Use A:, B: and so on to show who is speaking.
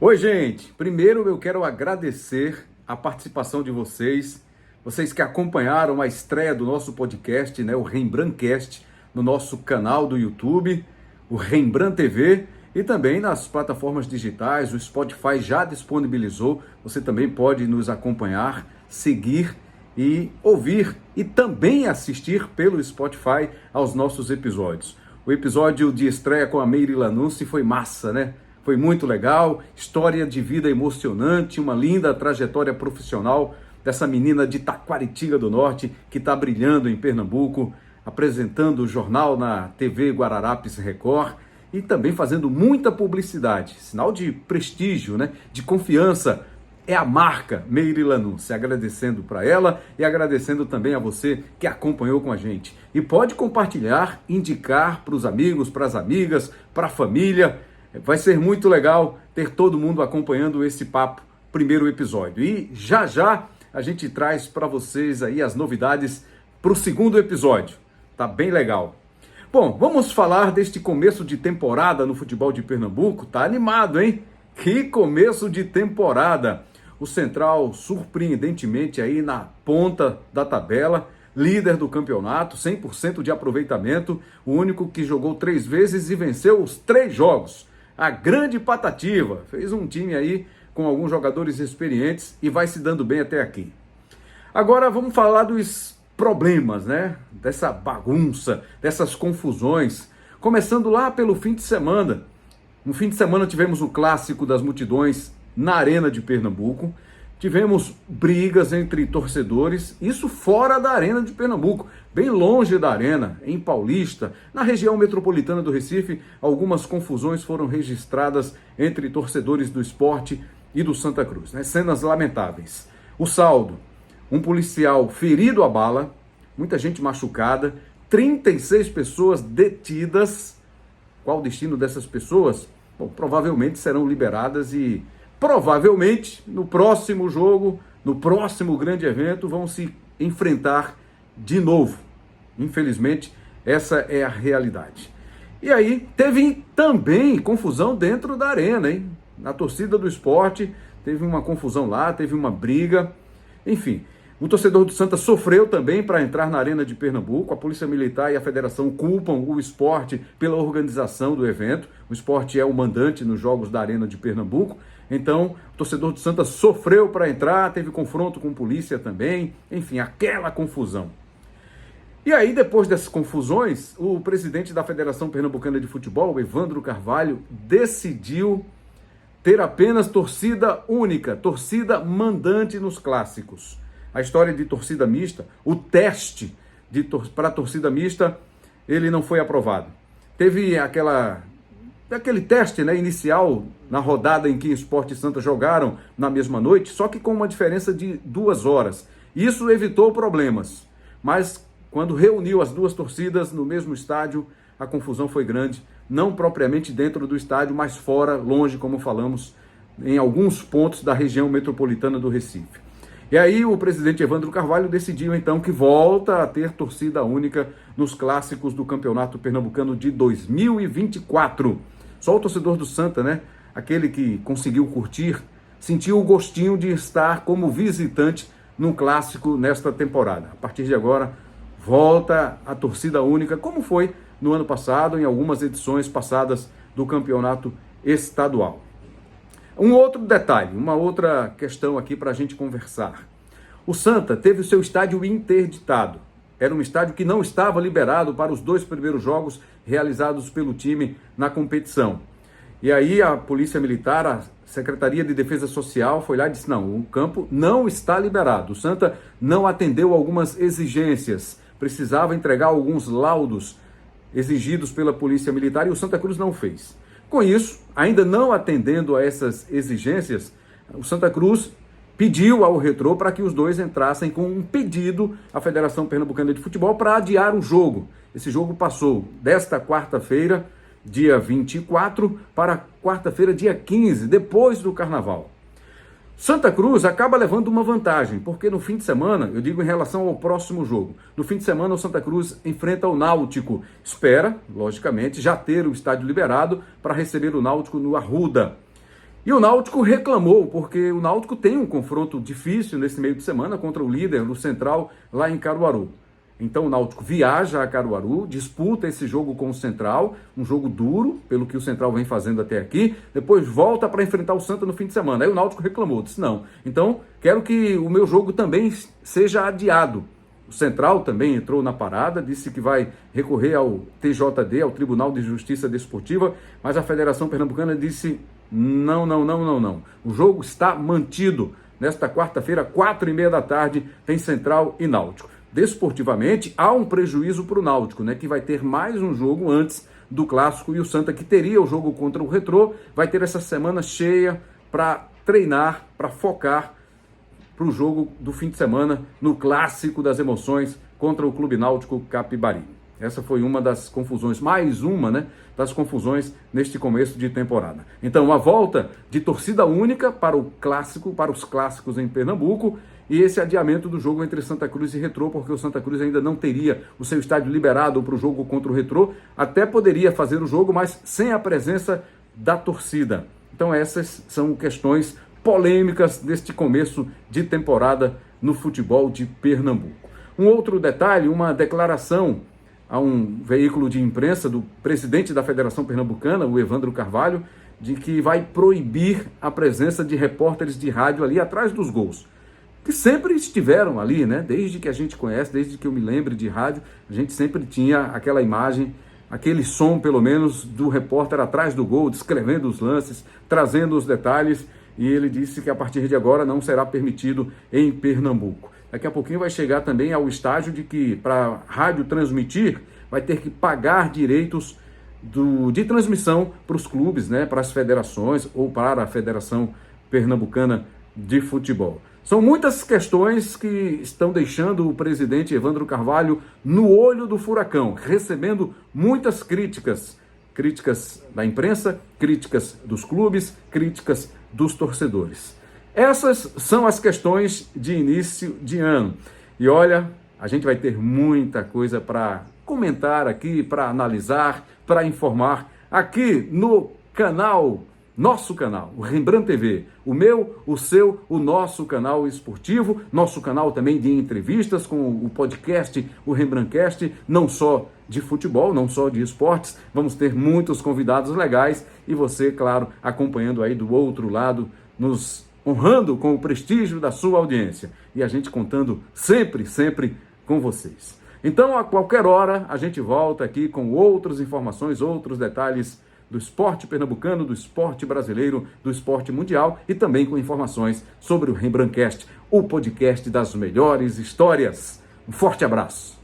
A: Oi, gente! Primeiro eu quero agradecer a participação de vocês que acompanharam a estreia do nosso podcast, o Rembrandtcast, no nosso canal do YouTube, o Rembrandt TV, e também nas plataformas digitais. O Spotify já disponibilizou, você também pode nos acompanhar, seguir e ouvir e também assistir pelo Spotify aos nossos episódios. O episódio de estreia com a Meire Lanunci foi massa, né? Foi muito legal, história de vida emocionante, uma linda trajetória profissional dessa menina de Taquaritinga do Norte que está brilhando em Pernambuco, apresentando o jornal na TV Guararapes Record e também fazendo muita publicidade, sinal de prestígio, de confiança. É a marca Meire Lanunci, agradecendo para ela e agradecendo também a você que acompanhou com a gente. E pode compartilhar, indicar para os amigos, para as amigas, para a família. Vai ser muito legal ter todo mundo acompanhando esse papo, primeiro episódio. E já a gente traz para vocês aí as novidades para o segundo episódio. Tá bem legal. Bom, vamos falar deste começo de temporada no futebol de Pernambuco. Tá animado, hein? Que começo de temporada! O Central, surpreendentemente, aí na ponta da tabela, líder do campeonato, 100% de aproveitamento, o único que jogou 3 vezes e venceu os 3 jogos. A grande Patativa fez um time aí com alguns jogadores experientes e vai se dando bem até aqui. Agora vamos falar dos problemas, dessa bagunça, dessas confusões, começando lá pelo fim de semana. No fim de semana tivemos o clássico das multidões na Arena de Pernambuco, tivemos brigas entre torcedores, isso fora da Arena de Pernambuco, bem longe da Arena, em Paulista, na região metropolitana do Recife. Algumas confusões foram registradas entre torcedores do Sport e do Santa Cruz, cenas lamentáveis. O saldo, um policial ferido a bala, muita gente machucada, 36 pessoas detidas. Qual o destino dessas pessoas? Bom, provavelmente serão liberadas e provavelmente no próximo jogo, no próximo grande evento, vão se enfrentar de novo. Infelizmente, essa é a realidade. E aí, teve também confusão dentro da arena, hein? Na torcida do Sport, teve uma confusão lá, teve uma briga. Enfim, o torcedor do Santa sofreu também para entrar na Arena de Pernambuco. A Polícia Militar e a Federação culpam o Sport pela organização do evento. O Sport é o mandante nos jogos da Arena de Pernambuco. Então, o torcedor do Santa sofreu para entrar, teve confronto com polícia também. Enfim, aquela confusão. E aí, depois dessas confusões, o presidente da Federação Pernambucana de Futebol, Evandro Carvalho, decidiu ter apenas torcida única, torcida mandante nos clássicos. A história de torcida mista, o teste para a torcida mista, ele não foi aprovado. Teve aquele teste inicial na rodada em que Sport e Santa jogaram na mesma noite, só que com uma diferença de 2 horas. Isso evitou problemas, mas quando reuniu as duas torcidas no mesmo estádio, a confusão foi grande, não propriamente dentro do estádio, mas fora, longe, como falamos, em alguns pontos da região metropolitana do Recife. E aí o presidente Evandro Carvalho decidiu então que volta a ter torcida única nos clássicos do Campeonato Pernambucano de 2024. Só o torcedor do Santa, aquele que conseguiu curtir, sentiu o gostinho de estar como visitante num clássico nesta temporada. A partir de agora, volta a torcida única, como foi no ano passado, em algumas edições passadas do campeonato estadual. Um outro detalhe, uma outra questão aqui para a gente conversar. O Santa teve o seu estádio interditado. Era um estádio que não estava liberado para os 2 primeiros jogos realizados pelo time na competição. E aí a Polícia Militar, a Secretaria de Defesa Social foi lá e disse: não, o campo não está liberado. O Santa não atendeu algumas exigências, precisava entregar alguns laudos exigidos pela Polícia Militar e o Santa Cruz não fez. Com isso, ainda não atendendo a essas exigências, o Santa Cruz pediu ao Retrô para que os dois entrassem com um pedido à Federação Pernambucana de Futebol para adiar o jogo. Esse jogo passou desta quarta-feira, dia 24, para quarta-feira, dia 15, depois do Carnaval. Santa Cruz acaba levando uma vantagem, porque no fim de semana, eu digo em relação ao próximo jogo, no fim de semana o Santa Cruz enfrenta o Náutico. Espera, logicamente, já ter o estádio liberado para receber o Náutico no Arruda. E o Náutico reclamou, porque o Náutico tem um confronto difícil nesse meio de semana contra o líder do Central lá em Caruaru. Então o Náutico viaja a Caruaru, disputa esse jogo com o Central, um jogo duro, pelo que o Central vem fazendo até aqui, depois volta para enfrentar o Santa no fim de semana. Aí o Náutico reclamou, disse não, então quero que o meu jogo também seja adiado. O Central também entrou na parada, disse que vai recorrer ao TJD, ao Tribunal de Justiça Desportiva, mas a Federação Pernambucana disse não. O jogo está mantido. Nesta quarta-feira, 4h30 da tarde, tem Central e Náutico. Desportivamente, há um prejuízo para o Náutico, né, que vai ter mais um jogo antes do Clássico, e o Santa, que teria o jogo contra o Retrô, vai ter essa semana cheia para treinar, para focar para o jogo do fim de semana no Clássico das Emoções contra o Clube Náutico Capibari. Essa foi uma das confusões, mais uma, né, das confusões neste começo de temporada. Então, a volta de torcida única para o Clássico, para os clássicos em Pernambuco, e esse adiamento do jogo entre Santa Cruz e Retrô, porque o Santa Cruz ainda não teria o seu estádio liberado para o jogo contra o Retrô, até poderia fazer o jogo, mas sem a presença da torcida. Então essas são questões polêmicas neste começo de temporada no futebol de Pernambuco. Um outro detalhe, uma declaração a um veículo de imprensa do presidente da Federação Pernambucana, o Evandro Carvalho, de que vai proibir a presença de repórteres de rádio ali atrás dos gols, que sempre estiveram ali, né? Desde que a gente conhece, desde que eu me lembro de rádio, a gente sempre tinha aquela imagem, aquele som, pelo menos, do repórter atrás do gol, descrevendo os lances, trazendo os detalhes, e ele disse que a partir de agora não será permitido em Pernambuco. Daqui a pouquinho vai chegar também ao estágio de que, para a rádio transmitir, vai ter que pagar direitos de transmissão para os clubes, né? Para as federações ou para a Federação Pernambucana de Futebol. São muitas questões que estão deixando o presidente Evandro Carvalho no olho do furacão, recebendo muitas críticas. Críticas da imprensa, críticas dos clubes, críticas dos torcedores. Essas são as questões de início de ano. E olha, a gente vai ter muita coisa para comentar aqui, para analisar, para informar aqui no canal, nosso canal, o Rembrandt TV, o meu, o seu, o nosso canal esportivo, nosso canal também de entrevistas com o podcast, o Rembrandtcast, não só de futebol, não só de esportes, vamos ter muitos convidados legais e você, claro, acompanhando aí do outro lado, nos honrando com o prestígio da sua audiência e a gente contando sempre com vocês. Então, a qualquer hora, a gente volta aqui com outras informações, outros detalhes do esporte pernambucano, do esporte brasileiro, do esporte mundial e também com informações sobre o Rembrandtcast, o podcast das melhores histórias. Um forte abraço.